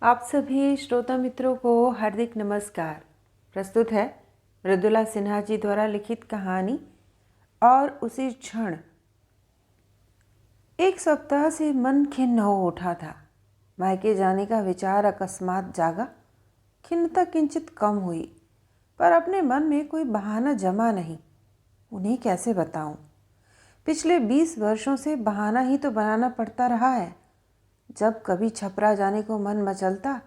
आप सभी श्रोता मित्रों को हार्दिक नमस्कार। प्रस्तुत है मृदुला सिन्हा जी द्वारा लिखित कहानी और उसी क्षण। एक सप्ताह से मन खिन्न हो उठा था। मायके जाने का विचार अकस्मात जागा। खिन्नता किंचित कम हुई, पर अपने मन में कोई बहाना जमा नहीं। उन्हें कैसे बताऊं? पिछले 20 वर्षों से बहाना ही तो बनाना पड़ता रहा है। जब कभी छपरा जाने को मन मचलता,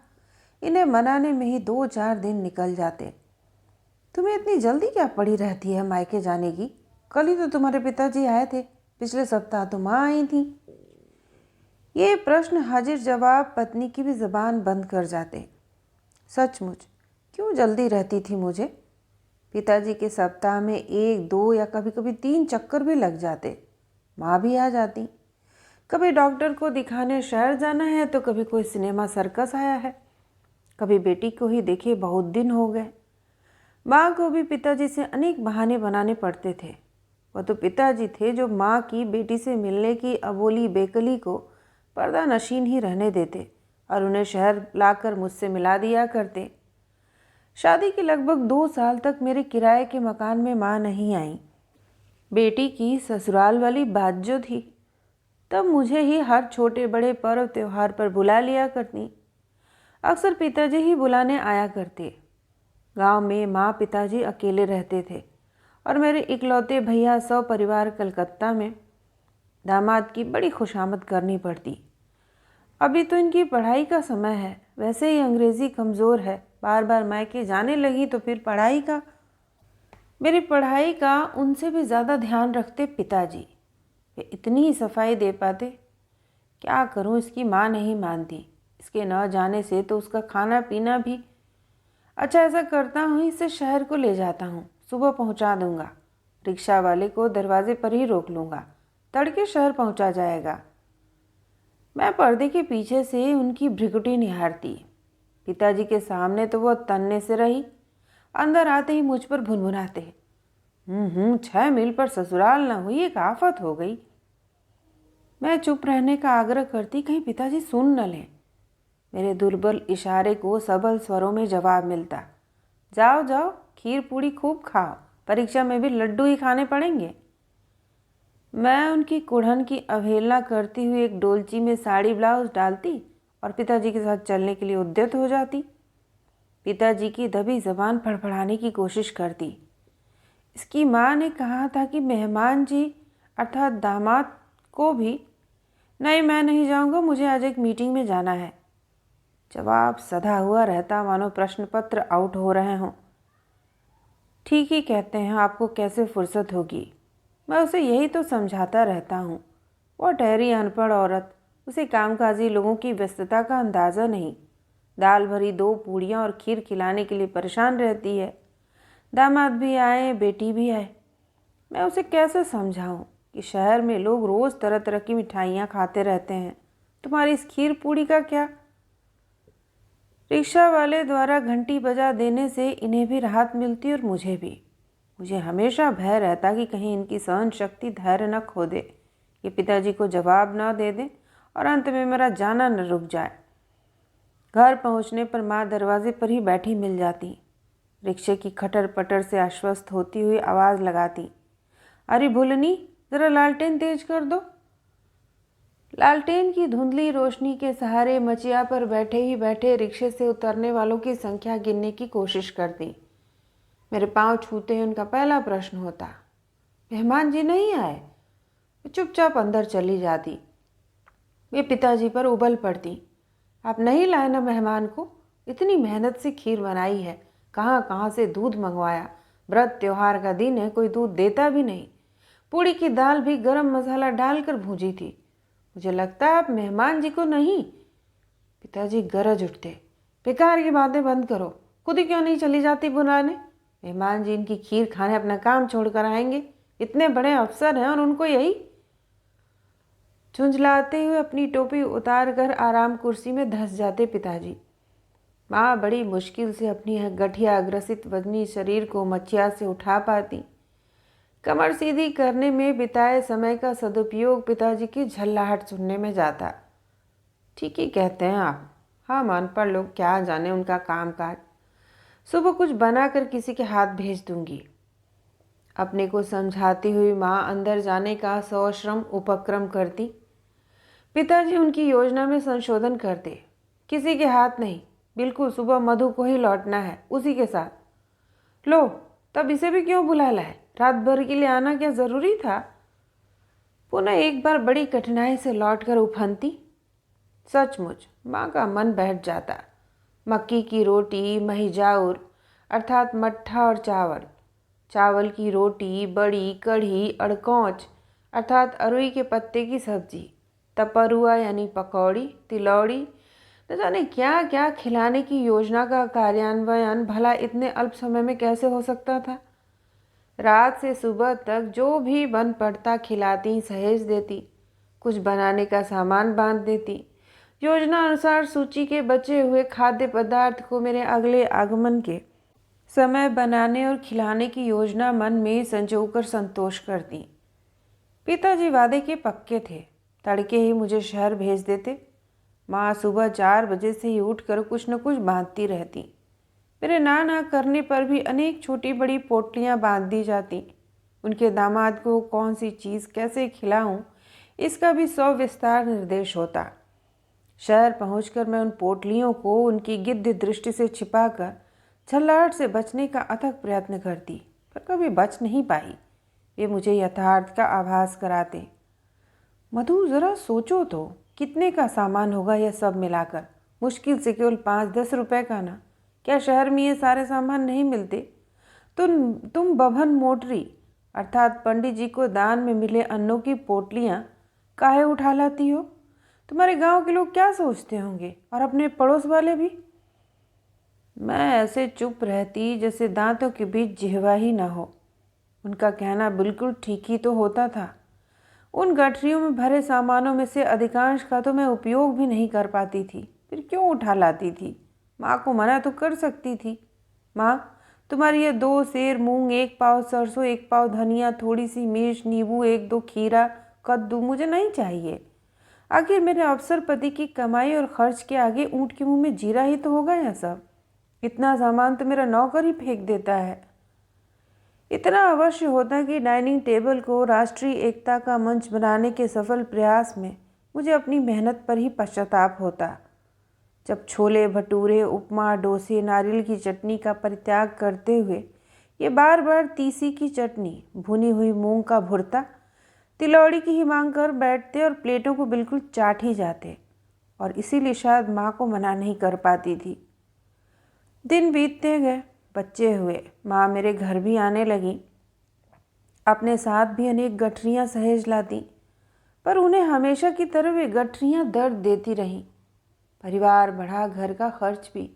इन्हें मनाने में ही 2-4 दिन निकल जाते। तुम्हें इतनी जल्दी क्या पड़ी रहती है मायके जाने की? कल ही तो तुम्हारे पिताजी आए थे, पिछले सप्ताह तो माँ आई थी। ये प्रश्न हाजिर जवाब पत्नी की भी जबान बंद कर जाते। सचमुच क्यों जल्दी रहती थी मुझे? पिताजी के सप्ताह में 1-2 या कभी कभी 3 चक्कर भी लग जाते। माँ भी आ जाती। कभी डॉक्टर को दिखाने शहर जाना है तो कभी कोई सिनेमा सर्कस आया है, कभी बेटी को ही देखे बहुत दिन हो गए। माँ को भी पिताजी से अनेक बहाने बनाने पड़ते थे। वह तो पिताजी थे जो माँ की बेटी से मिलने की अबोली बेकली को पर्दा नशीन ही रहने देते और उन्हें शहर लाकर मुझसे मिला दिया करते। शादी के लगभग 2 साल तक मेरे किराए के मकान में माँ नहीं आई। बेटी की ससुराल वाली बात जो थी, तब मुझे ही हर छोटे बड़े पर्व त्योहार पर बुला लिया करती। अक्सर पिताजी ही बुलाने आया करते। गांव में माँ पिताजी अकेले रहते थे और मेरे इकलौते भैया सपरिवार कलकत्ता में। दामाद की बड़ी खुशामद करनी पड़ती। अभी तो इनकी पढ़ाई का समय है, वैसे ही अंग्रेज़ी कमज़ोर है। बार बार मायके जाने लगी तो फिर पढ़ाई का, मेरी पढ़ाई का उनसे भी ज़्यादा ध्यान रखते पिताजी। वे इतनी ही सफाई दे पाते। क्या करूं, इसकी माँ नहीं मानती। इसके न जाने से तो उसका खाना पीना भी। अच्छा, ऐसा करता हूँ, इसे शहर को ले जाता हूँ, सुबह पहुँचा दूँगा। रिक्शा वाले को दरवाजे पर ही रोक लूँगा, तड़के शहर पहुँचा जाएगा। मैं पर्दे के पीछे से उनकी भ्रिकुटी निहारती। पिताजी के सामने तो वह तन्ने से रही, अंदर आते ही मुझ पर भुनभुनाते। 6 मील पर ससुराल न हुई, एक आफत हो गई। मैं चुप रहने का आग्रह करती, कहीं पिताजी सुन न लें। मेरे दुर्बल इशारे को सबल स्वरों में जवाब मिलता, जाओ जाओ, खीर पूड़ी खूब खाओ, परीक्षा में भी लड्डू ही खाने पड़ेंगे। मैं उनकी कुढ़न की अवहेलना करती हुई एक डोलची में साड़ी ब्लाउज डालती और पिताजी के साथ चलने के लिए उद्यत हो जाती। पिताजी की दबी जबान फड़फड़ाने की कोशिश करती। इसकी माँ ने कहा था कि मेहमान जी अर्थात दामाद को भी। नहीं, मैं नहीं जाऊंगा, मुझे आज एक मीटिंग में जाना है। जवाब सधा हुआ रहता, मानो प्रश्न पत्र आउट हो रहे हों। ठीक ही कहते हैं, आपको कैसे फुर्सत होगी। मैं उसे यही तो समझाता रहता हूँ। वो ठहरी अनपढ़ औरत, उसे कामकाजी लोगों की व्यस्तता का अंदाज़ा नहीं। दाल भरी 2 पूड़ियाँ और खीर खिलाने के लिए परेशान रहती है। दामाद भी आए, बेटी भी आए। मैं उसे कैसे समझाऊं कि शहर में लोग रोज़ तरह तरह की मिठाइयाँ खाते रहते हैं, तुम्हारी इस खीर पूड़ी का क्या? रिक्शा वाले द्वारा घंटी बजा देने से इन्हें भी राहत मिलती और मुझे भी। मुझे हमेशा भय रहता कि कहीं इनकी सहन शक्ति धैर्य न खो दे, ये पिताजी को जवाब न दे दें और अंत में मेरा जाना न रुक जाए। घर पहुंचने पर माँ दरवाजे पर ही बैठी मिल जाती। रिक्शे की खटर पटर से आश्वस्त होती हुई आवाज़ लगाती, अरे भुलनी, ज़रा लालटेन तेज कर दो। लालटेन की धुंधली रोशनी के सहारे मचिया पर बैठे ही बैठे रिक्शे से उतरने वालों की संख्या गिनने की कोशिश करती। मेरे पांव छूते ही उनका पहला प्रश्न होता, मेहमान जी नहीं आए? चुपचाप अंदर चली जाती। वे पिताजी पर उबल पड़ती, आप नहीं लाए ना मेहमान को? इतनी मेहनत से खीर बनाई है, कहाँ कहाँ से दूध मंगवाया, व्रत त्योहार का दिन है, कोई दूध देता भी नहीं। पूड़ी की दाल भी गरम मसाला डालकर भूजी थी। मुझे लगता है आप मेहमान जी को नहीं। पिताजी गरज उठते, बेकार की बातें बंद करो, खुद ही क्यों नहीं चली जाती बुलाने? मेहमान जी इनकी खीर खाने अपना काम छोड़कर आएंगे, इतने बड़े अफसर हैं और उनको यही। झुंझलाते हुए अपनी टोपी उतार कर आराम कुर्सी में धंस जाते पिताजी। माँ बड़ी मुश्किल से अपनी गठिया ग्रसित वजनी शरीर को मचिया से उठा पाती। कमर सीधी करने में बिताए समय का सदुपयोग पिताजी की झल्लाहट सुनने में जाता। ठीक ही कहते हैं आप, हम अनपढ़ लोग क्या जाने उनका कामकाज। सुबह कुछ बनाकर किसी के हाथ भेज दूंगी। अपने को समझाती हुई माँ अंदर जाने का सश्रम उपक्रम करती। पिताजी उनकी योजना में संशोधन करते। किसी के हाथ नहीं, बिल्कुल सुबह मधु को ही लौटना है, उसी के साथ। लो, तब इसे भी क्यों बुला लाए? रात भर के लिए आना क्या ज़रूरी था? पुनः एक बार बड़ी कठिनाई से लौटकर उफनती। सचमुच माँ का मन बैठ जाता। मक्की की रोटी, महिजाउर अर्थात मट्ठा और चावल, चावल की रोटी, बड़ी, कढ़ी, अड़कौच अर्थात अरुई के पत्ते की सब्जी, तपरुआ यानी पकौड़ी, तिलौड़ी, न जाने क्या क्या खिलाने की योजना का कार्यान्वयन भला इतने अल्प समय में कैसे हो सकता था। रात से सुबह तक जो भी बन पड़ता खिलाती, सहेज देती, कुछ बनाने का सामान बांध देती। योजना अनुसार सूची के बचे हुए खाद्य पदार्थ को मेरे अगले आगमन के समय बनाने और खिलाने की योजना मन में संजोकर संतोष करती। पिताजी वादे के पक्के थे, तड़के ही मुझे शहर भेज देते। माँ सुबह 4 बजे से ही उठकर कुछ न कुछ बांधती रहती। मेरे ना करने पर भी अनेक छोटी बड़ी पोटलियाँ बांध दी जाती। उनके दामाद को कौन सी चीज़ कैसे खिलाऊं, इसका भी सविस्तार निर्देश होता। शहर पहुंचकर मैं उन पोटलियों को उनकी गिद्ध दृष्टि से छिपाकर झल्लाहट से बचने का अथक प्रयत्न करती, पर कभी बच नहीं पाई। वे मुझे यथार्थ का आभास कराते। मधु, ज़रा सोचो तो, कितने का सामान होगा यह सब मिलाकर? मुश्किल से केवल 5-10 रुपए का ना। क्या शहर में ये सारे सामान नहीं मिलते? तुम बभन मोटरी अर्थात पंडित जी को दान में मिले अन्नों की पोटलियाँ काहे उठा लाती हो? तुम्हारे गांव के लोग क्या सोचते होंगे, और अपने पड़ोस वाले भी? मैं ऐसे चुप रहती जैसे दांतों के बीच जिह्वा ही ना हो। उनका कहना बिल्कुल ठीक ही तो होता था। उन गठरियों में भरे सामानों में से अधिकांश का तो मैं उपयोग भी नहीं कर पाती थी, फिर क्यों उठा लाती थी? माँ को मना तो कर सकती थी। माँ, तुम्हारी ये 2 सेर मूंग, 1 पाव सरसों, 1 पाव धनिया, थोड़ी सी मिर्च, नींबू, 1-2 खीरा, कद्दू मुझे नहीं चाहिए। आखिर मेरे अवसरपति की कमाई और खर्च के आगे ऊँट के मुंह में जीरा ही तो होगा यह सब। इतना सामान तो मेरा नौकर ही फेंक देता है। इतना अवश्य होता कि डाइनिंग टेबल को राष्ट्रीय एकता का मंच बनाने के सफल प्रयास में मुझे अपनी मेहनत पर ही पश्चाताप होता। जब छोले भटूरे, उपमा, डोसे, नारियल की चटनी का परित्याग करते हुए ये बार बार तीसी की चटनी, भुनी हुई मूंग का भुर्ता, तिलौड़ी की ही मांग कर बैठते और प्लेटों को बिल्कुल चाट ही जाते, और इसीलिए शायद माँ को मना नहीं कर पाती थी। दिन बीतते गए, बच्चे हुए, माँ मेरे घर भी आने लगी। अपने साथ भी अनेक गठरियाँ सहेज लाती, पर उन्हें हमेशा की तरह वे गठरियाँ दर्द देती रहीं। परिवार बढ़ा, घर का खर्च भी,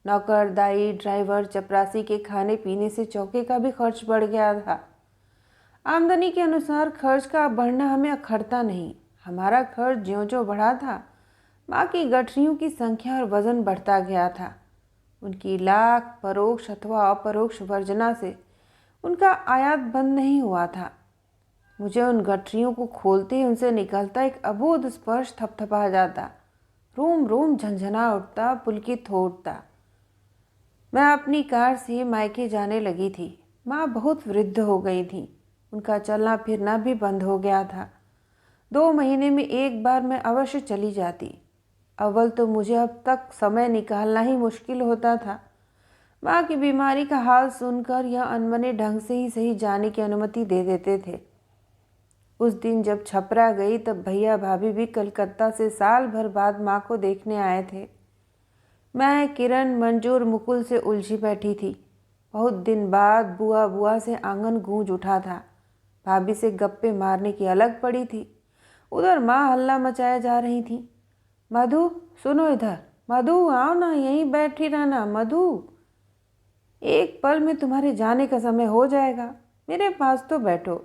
नौकर, दाई, ड्राइवर, चपरासी के खाने पीने से चौके का भी खर्च बढ़ गया था। आमदनी के अनुसार खर्च का बढ़ना हमें अखरता नहीं। हमारा खर्च ज्यों-ज्यों बढ़ा था, माँ की गठरियों की संख्या और वजन बढ़ता गया था। उनकी लाख परोक्ष अथवा अपरोक्ष वर्जना से उनका आयात बंद नहीं हुआ था। मुझे उन गठरियों को खोलते ही उनसे निकलता एक अबोध स्पर्श थपथपा जाता। रोम रोम झंझना उठता, पुलकित हो उठता। मैं अपनी कार से मायके जाने लगी थी। माँ बहुत वृद्ध हो गई थी। उनका चलना फिरना भी बंद हो गया था। 2 महीने में एक बार मैं अवश्य चली जाती। अव्वल तो मुझे अब तक समय निकालना ही मुश्किल होता था। माँ की बीमारी का हाल सुनकर यह अनमने ढंग से ही सही जाने की अनुमति दे देते थे। उस दिन जब छपरा गई तब भैया भाभी भी कलकत्ता से साल भर बाद माँ को देखने आए थे। मैं, किरण, मंजूर, मुकुल से उलझी बैठी थी। बहुत दिन बाद बुआ से आंगन गूंज उठा था। भाभी से गप्पे मारने की अलग पड़ी थी। उधर माँ हल्ला मचाए जा रही थी। मधु, सुनो इधर। मधु, आओ ना, यहीं बैठी रहना। मधु, एक पल में तुम्हारे जाने का समय हो जाएगा। मेरे पास तो बैठो।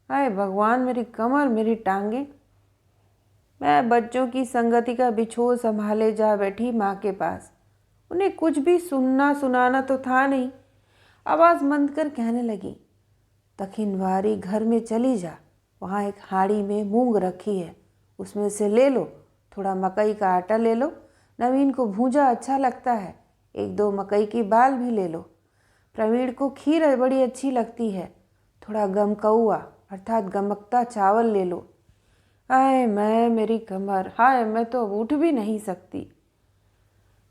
हाय भगवान, मेरी कमर, मेरी टांगे। मैं बच्चों की संगति का बिछोह संभाले जा बैठी माँ के पास। उन्हें कुछ भी सुनना सुनाना तो था नहीं। आवाज़ मंद कर कहने लगी, दखिनवारी घर में चली जा, वहाँ एक हाड़ी में मूंग रखी है, उसमें से ले लो। थोड़ा मकई का आटा ले लो, नवीन को भूंजा अच्छा लगता है, एक दो मकई की बाल भी ले लो। प्रवीण को खीर बड़ी अच्छी लगती है, थोड़ा गमकौआ अर्थात गमकता चावल ले लो। हाय मैं, मेरी कमर, हाय मैं तो अब उठ भी नहीं सकती।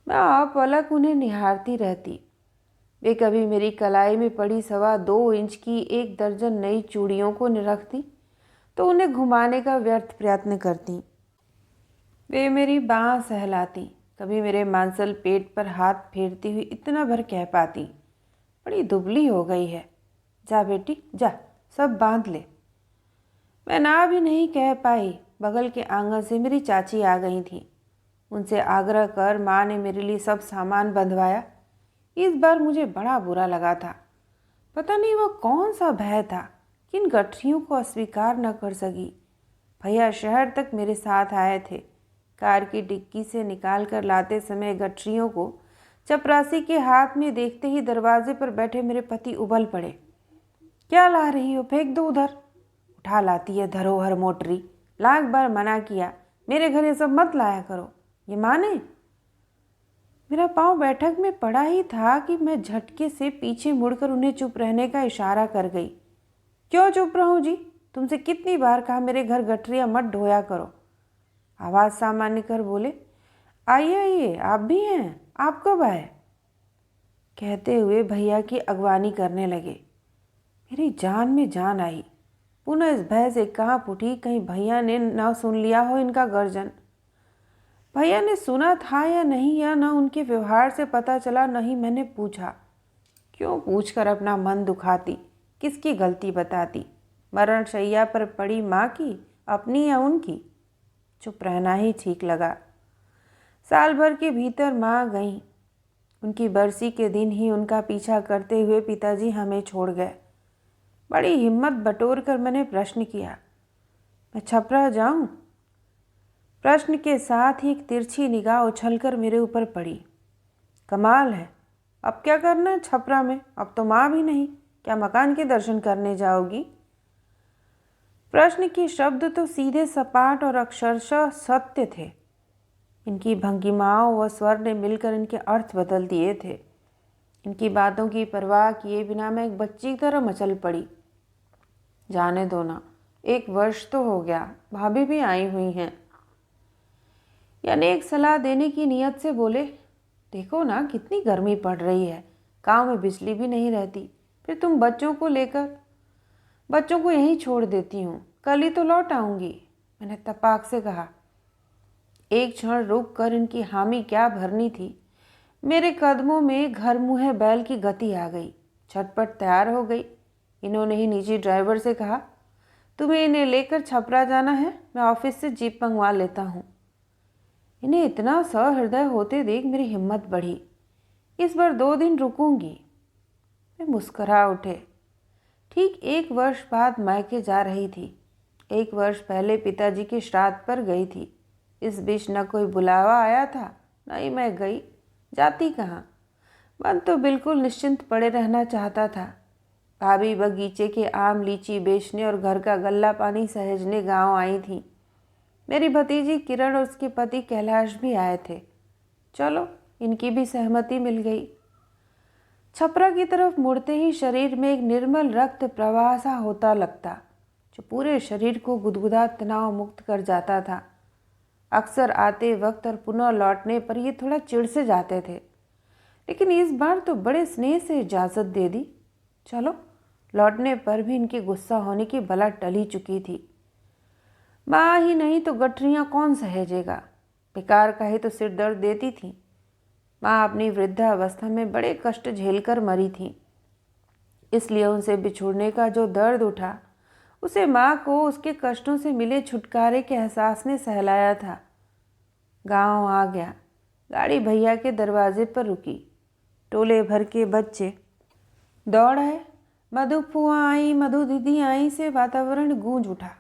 मैं आप अलग उन्हें निहारती रहती। वे कभी मेरी कलाई में पड़ी 2.25 इंच की 1 दर्जन नई चूड़ियों को निरखती तो उन्हें घुमाने का व्यर्थ प्रयत्न करती। वे मेरी बाँह सहलाती, कभी मेरे मांसल पेट पर हाथ फेरती हुई इतना भर कह पाती, बड़ी दुबली हो गई है, जा बेटी जा, सब बांध ले। मैं ना भी नहीं कह पाई। बगल के आंगन से मेरी चाची आ गई थी। उनसे आग्रह कर माँ ने मेरे लिए सब सामान बंधवाया। इस बार मुझे बड़ा बुरा लगा था। पता नहीं वह कौन सा भय था कि इन गठरियों को अस्वीकार न कर सकी। भैया शहर तक मेरे साथ आए थे। कार की डिक्की से निकाल कर लाते समय गठरियों को चपरासी के हाथ में देखते ही दरवाजे पर बैठे मेरे पति उबल पड़े। क्या ला रही हो, फेंक दो उधर। उठा लाती है धरोहर मोटरी, लाख बार मना किया, मेरे घर ये सब मत लाया करो। ये माने। मेरा पाँव बैठक में पड़ा ही था कि मैं झटके से पीछे मुड़कर उन्हें चुप रहने का इशारा कर गई। क्यों चुप रहूं जी, तुमसे कितनी बार कहा मेरे घर गठरियाँ मत ढोया करो। आवाज़ सामान्य कर बोले, आइए आइए, आप भी हैं, आप कब आए। कहते हुए भैया की अगवानी करने लगे। मेरी जान में जान आई। पुनः इस भय से कांप उठी, कहीं भैया ने न सुन लिया हो इनका गर्जन। भैया ने सुना था या नहीं, या न उनके व्यवहार से पता चला, नहीं मैंने पूछा। क्यों पूछकर अपना मन दुखाती, किसकी गलती बताती। मरण शैया पर पड़ी माँ की, अपनी या उनकी। चुप रहना ही ठीक लगा। साल भर के भीतर माँ गईं। उनकी बरसी के दिन ही उनका पीछा करते हुए पिताजी हमें छोड़ गए। बड़ी हिम्मत बटोर कर मैंने प्रश्न किया, मैं छपरा जाऊं। प्रश्न के साथ ही एक तिरछी निगाह उछलकर मेरे ऊपर पड़ी। कमाल है, अब क्या करना है छपरा में, अब तो माँ भी नहीं, क्या मकान के दर्शन करने जाओगी। प्रश्न के शब्द तो सीधे सपाट और अक्षरशः सत्य थे। इनकी भंगिमाओं व स्वर ने मिलकर इनके अर्थ बदल दिए थे। इनकी बातों की परवाह किए बिना मैं एक बच्ची की तरह मचल पड़ी। जाने दो ना, 1 वर्ष तो हो गया, भाभी भी आई हुई हैं। यानी एक सलाह देने की नीयत से बोले, देखो ना कितनी गर्मी पड़ रही है, गांव में बिजली भी नहीं रहती, फिर तुम बच्चों को यहीं छोड़ देती हूँ, कल ही तो लौट आऊँगी। मैंने तपाक से कहा। एक क्षण रुक कर इनकी हामी क्या भरनी थी, मेरे कदमों में घर मुँहे बैल की गति आ गई। झटपट तैयार हो गई। इन्होंने ही निजी ड्राइवर से कहा, तुम्हें इन्हें लेकर छपरा जाना है, मैं ऑफिस से जीप मंगवा लेता हूँ। इन्हें इतना सहृदय होते देख मेरी हिम्मत बढ़ी। इस बार 2 दिन रुकूंगी। वे मुस्करा उठे। ठीक 1 वर्ष बाद मायके जा रही थी। 1 वर्ष पहले पिताजी के श्राद्ध पर गई थी। इस बीच न कोई बुलावा आया था, न ही मैं गई। जाती कहाँ। मन तो बिल्कुल निश्चिंत पड़े रहना चाहता था। भाभी बगीचे के आम लीची बेचने और घर का गल्ला पानी सहेजने गांव आई थी। मेरी भतीजी किरण और उसके पति कैलाश भी आए थे। चलो, इनकी भी सहमति मिल गई। छपरा की तरफ मुड़ते ही शरीर में एक निर्मल रक्त प्रवाह सा होता लगता, जो पूरे शरीर को गुदगुदा तनाव मुक्त कर जाता था। अक्सर आते वक्त और पुनः लौटने पर ये थोड़ा चिढ़ से जाते थे, लेकिन इस बार तो बड़े स्नेह से इजाज़त दे दी। चलो, लौटने पर भी इनके गुस्सा होने की बला टली चुकी थी। माँ ही नहीं तो गठरियाँ कौन सहेजेगा। बेकार का ही तो सिर दर्द देती थी। माँ अपनी वृद्धावस्था में बड़े कष्ट झेलकर मरी थी, इसलिए उनसे बिछुड़ने का जो दर्द उठा, उसे माँ को उसके कष्टों से मिले छुटकारे के एहसास ने सहलाया था। गांव आ गया। गाड़ी भैया के दरवाजे पर रुकी। टोले भर के बच्चे दौड़ आए। मधु फुआ आई, मधु दीदी आई से वातावरण गूंज उठा।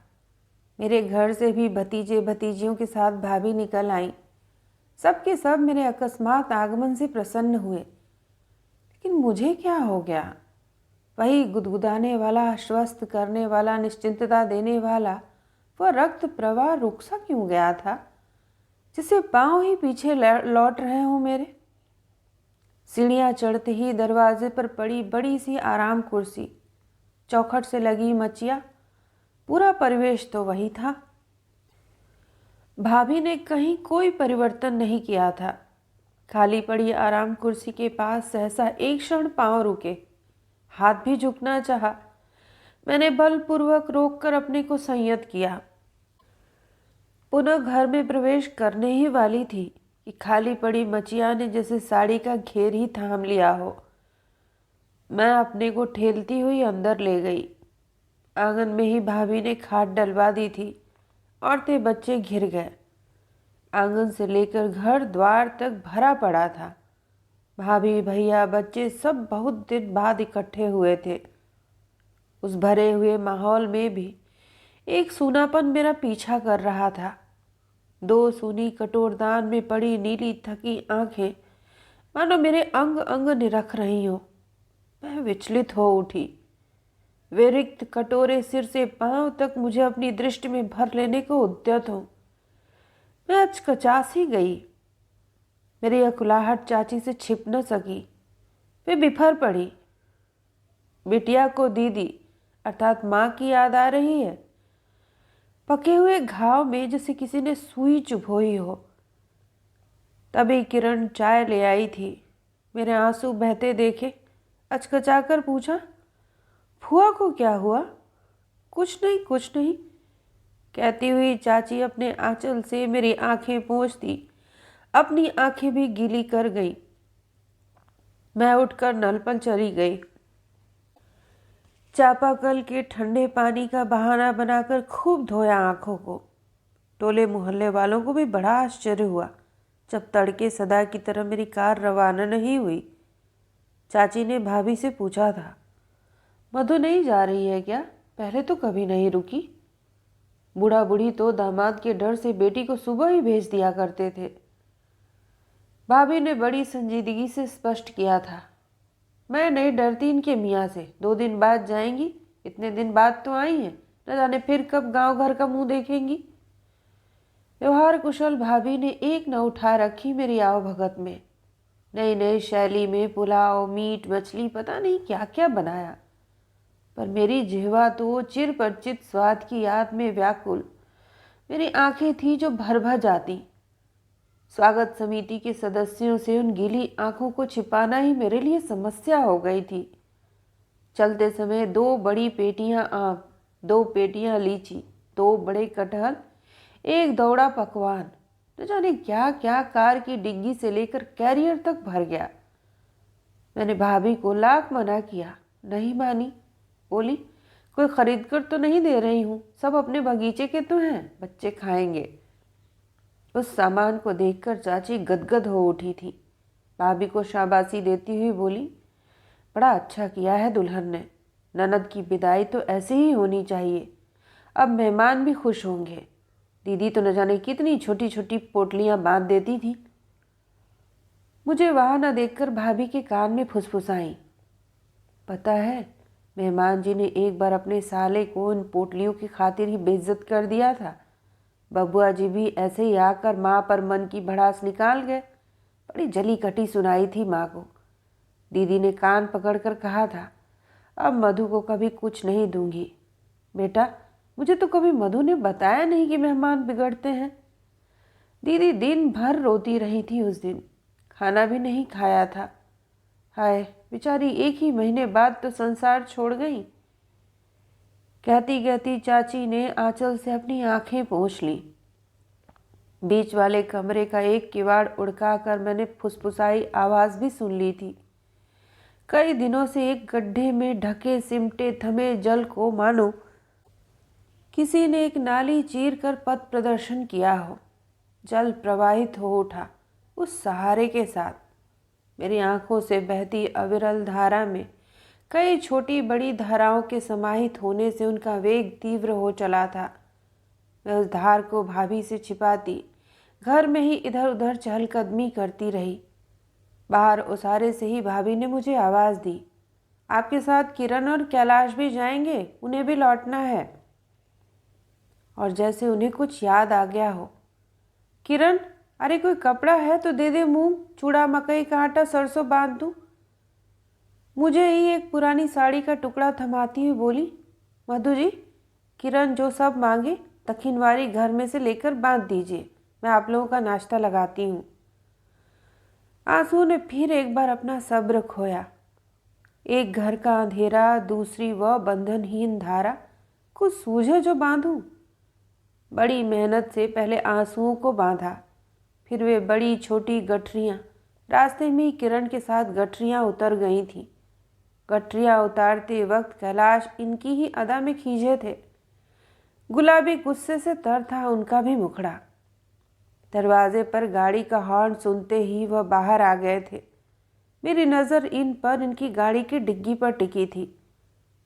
मेरे घर से भी भतीजे भतीजियों के साथ भाभी निकल आई। सबके सब मेरे अकस्मात आगमन से प्रसन्न हुए। लेकिन मुझे क्या हो गया? वही गुदगुदाने वाला, आश्वस्त करने वाला, निश्चिंतता देने वाला वह रक्त प्रवाह रुक सा क्यों गया था? जिससे पाँव ही पीछे लौट रहे हों मेरे। सीढ़ियाँ चढ़ते ही दरवाजे पर पड़ी बड़ी सी आराम कुर्सी, चौखट से लगी मचिया, पूरा परिवेश तो वही था। भाभी ने कहीं कोई परिवर्तन नहीं किया था। खाली पड़ी आराम कुर्सी के पास सहसा एक क्षण पांव रुके, हाथ भी झुकना चाहा। मैंने बलपूर्वक रोककर अपने को संयत किया। पुनः घर में प्रवेश करने ही वाली थी कि खाली पड़ी मचिया ने जैसे साड़ी का घेर ही थाम लिया हो। मैं अपने को ठेलती हुई अंदर ले गई। आंगन में ही भाभी ने खाट डलवा दी थी। औरतें बच्चे घिर गए। आंगन से लेकर घर द्वार तक भरा पड़ा था। भाभी, भैया, बच्चे सब बहुत दिन बाद इकट्ठे हुए थे। उस भरे हुए माहौल में भी एक सूनापन मेरा पीछा कर रहा था। दो सूनी कटोरदान में पड़ी नीली थकी आंखें मानो मेरे अंग अंग निरख रही हो। मैं विचलित हो उठी। वे रिक्त कटोरे सिर से पांव तक मुझे अपनी दृष्टि में भर लेने को उद्यत हो। मैं अचकचा सी गई। मेरी अकुलाहट चाची से छिप न सकी। वे बिफर पड़ी। बिटिया को दीदी अर्थात माँ की याद आ रही है। पके हुए घाव में जैसे किसी ने सुई चुभोई हो। तभी किरण चाय ले आई थी। मेरे आंसू बहते देखे अचकचाकर पूछा, फुआ को क्या हुआ? कुछ नहीं, कुछ नहीं, कहती हुई चाची अपने आंचल से मेरी आंखें पोंछती अपनी आंखें भी गीली कर गई। मैं उठकर नल पर चली गई। चापाकल के ठंडे पानी का बहाना बनाकर खूब धोया आंखों को। टोले मोहल्ले वालों को भी बड़ा आश्चर्य हुआ जब तड़के सदा की तरह मेरी कार रवाना नहीं हुई। चाची ने भाभी से पूछा था, मधु नहीं जा रही है क्या? पहले तो कभी नहीं रुकी। बूढ़ा बूढ़ी तो दामाद के डर से बेटी को सुबह ही भेज दिया करते थे। भाभी ने बड़ी संजीदगी से स्पष्ट किया था, मैं नहीं डरती इनके मियाँ से। 2 दिन बाद जाएंगी, इतने दिन बाद तो आई हैं, न जाने फिर कब गांव घर का मुंह देखेंगी। व्यवहार कुशल भाभी ने एक न उठा रखी मेरी आवभगत में। नई नई शैली में पुलाव, मीट, मछली, पता नहीं क्या क्या बनाया। पर मेरी जिह्वा तो चिर परिचित स्वाद की याद में व्याकुल। मेरी आंखें थी जो भर भर जाती। स्वागत समिति के सदस्यों से उन गीली आंखों को छिपाना ही मेरे लिए समस्या हो गई थी। चलते समय 2 बड़ी पेटियां आम, 2 पेटियां लीची, 2 बड़े कटहल, 1 दौड़ा पकवान, न जाने क्या क्या कार की डिग्गी से लेकर कैरियर तक भर गया। मैंने भाभी को लाख मना किया, नहीं मानी। बोली, कोई खरीद कर तो नहीं दे रही हूँ, सब अपने बगीचे के तो हैं, बच्चे खाएंगे। उस सामान को देखकर चाची गदगद हो उठी थी। भाभी को शाबाशी देती हुई बोली, बड़ा अच्छा किया है दुल्हन ने। ननद की विदाई तो ऐसे ही होनी चाहिए। अब मेहमान भी खुश होंगे। दीदी तो न जाने कितनी छोटी छोटी पोटलियां बांध देती थी। मुझे वहां न देखकर भाभी के कान में फुसफुसाई, पता है मेहमान जी ने एक बार अपने साले को उन पोटलियों की खातिर ही बेइज्जत कर दिया था। बबुआ जी भी ऐसे ही आकर माँ पर मन की भड़ास निकाल गए। बड़ी जली कटी सुनाई थी माँ को। दीदी ने कान पकड़कर कहा था, अब मधु को कभी कुछ नहीं दूंगी। बेटा, मुझे तो कभी मधु ने बताया नहीं कि मेहमान बिगड़ते हैं। दीदी दिन भर रोती रही थी उस दिन, खाना भी नहीं खाया था। हाय बेचारी, 1 ही महीने बाद तो संसार छोड़ गई। कहती कहती चाची ने आंचल से अपनी आंखें पोंछ ली। बीच वाले कमरे का एक किवाड़ उड़काकर मैंने फुसफुसाई आवाज़ भी सुन ली थी। कई दिनों से एक गड्ढे में ढके सिमटे थमे जल को मानो किसी ने एक नाली चीर कर पथ प्रदर्शन किया हो। जल प्रवाहित हो उठा उस सहारे के साथ। मेरी आंखों से बहती अविरल धारा में कई छोटी बड़ी धाराओं के समाहित होने से उनका वेग तीव्र हो चला था। मैं उस धार को भाभी से छिपाती घर में ही इधर उधर चहलकदमी करती रही। बाहर उसारे से ही भाभी ने मुझे आवाज़ दी, आपके साथ किरण और कैलाश भी जाएंगे, उन्हें भी लौटना है। और जैसे उन्हें कुछ याद आ गया हो, किरण अरे कोई कपड़ा है तो दे दे, मूंग चूड़ा मकई का आटा सरसों बांध दूँ। मुझे ही एक पुरानी साड़ी का टुकड़ा थमाती हुई बोली, मधु जी, किरण जो सब मांगे तखिनवारी घर में से लेकर बांध दीजिए, मैं आप लोगों का नाश्ता लगाती हूँ। आंसू ने फिर एक बार अपना सब्र खोया। एक घर का अंधेरा, दूसरी वह बंधनहीन धारा, कुछ सूझे जो बांधूं। बड़ी मेहनत से पहले आंसुओं को बांधा, फिर वे बड़ी छोटी गठरियाँ। रास्ते में ही किरण के साथ गठरियाँ उतर गई थीं। गठरियाँ उतारते वक्त कैलाश इनकी ही अदा में खींचे थे। गुलाबी गुस्से से तर था उनका भी मुखड़ा। दरवाजे पर गाड़ी का हॉर्न सुनते ही वह बाहर आ गए थे। मेरी नज़र इन पर इनकी गाड़ी की डिग्गी पर टिकी थी।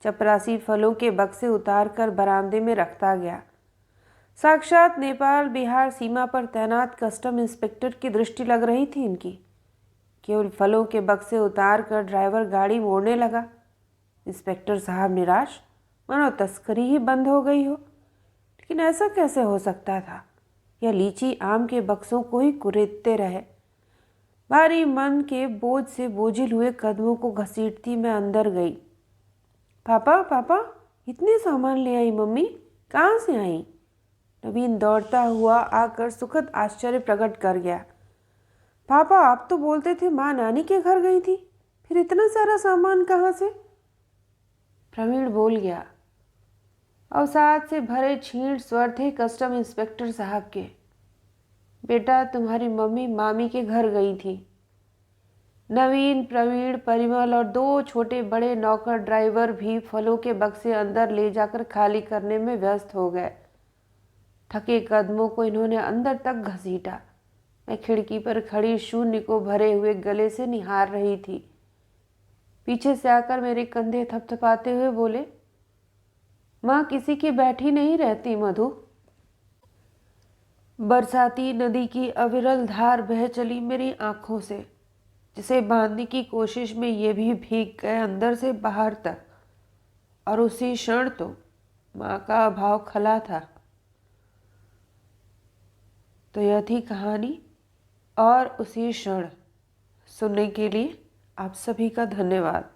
चपरासी फलों के बक्से उतारकर बरामदे में रखता गया। साक्षात नेपाल बिहार सीमा पर तैनात कस्टम इंस्पेक्टर की दृष्टि लग रही थी इनकी। केवल फलों के बक्से उतार कर ड्राइवर गाड़ी मोड़ने लगा। इंस्पेक्टर साहब निराश, मानो तस्करी ही बंद हो गई हो। लेकिन ऐसा कैसे हो सकता था? यह लीची आम के बक्सों को ही कुरेदते रहे। भारी मन के बोझ से बोझिल हुए कदमों को घसीटती मैं अंदर गई। पापा पापा, इतने सामान ले आई मम्मी, कहाँ से आई? नवीन दौड़ता हुआ आकर सुखद आश्चर्य प्रकट कर गया। पापा, आप तो बोलते थे माँ नानी के घर गई थी, फिर इतना सारा सामान कहाँ से? प्रवीण बोल गया। अवसाद से भरे क्षीण स्वर थे कस्टम इंस्पेक्टर साहब के। बेटा, तुम्हारी मम्मी मामी के घर गई थी। नवीन, प्रवीण, परिमल और 2 छोटे बड़े नौकर ड्राइवर भी फलों के बक्से अंदर ले जाकर खाली करने में व्यस्त हो गए। थके कदमों को इन्होंने अंदर तक घसीटा। मैं खिड़की पर खड़ी शून्य को भरे हुए गले से निहार रही थी। पीछे से आकर मेरे कंधे थपथपाते हुए बोले, माँ किसी की बैठी नहीं रहती मधु। बरसाती नदी की अविरल धार बह चली मेरी आंखों से, जिसे बांधने की कोशिश में ये भी भीग गए अंदर से बाहर तक। और उसी क्षण तो माँ का अभाव खला था। तो यह थी कहानी और उसी क्षण। सुनने के लिए आप सभी का धन्यवाद।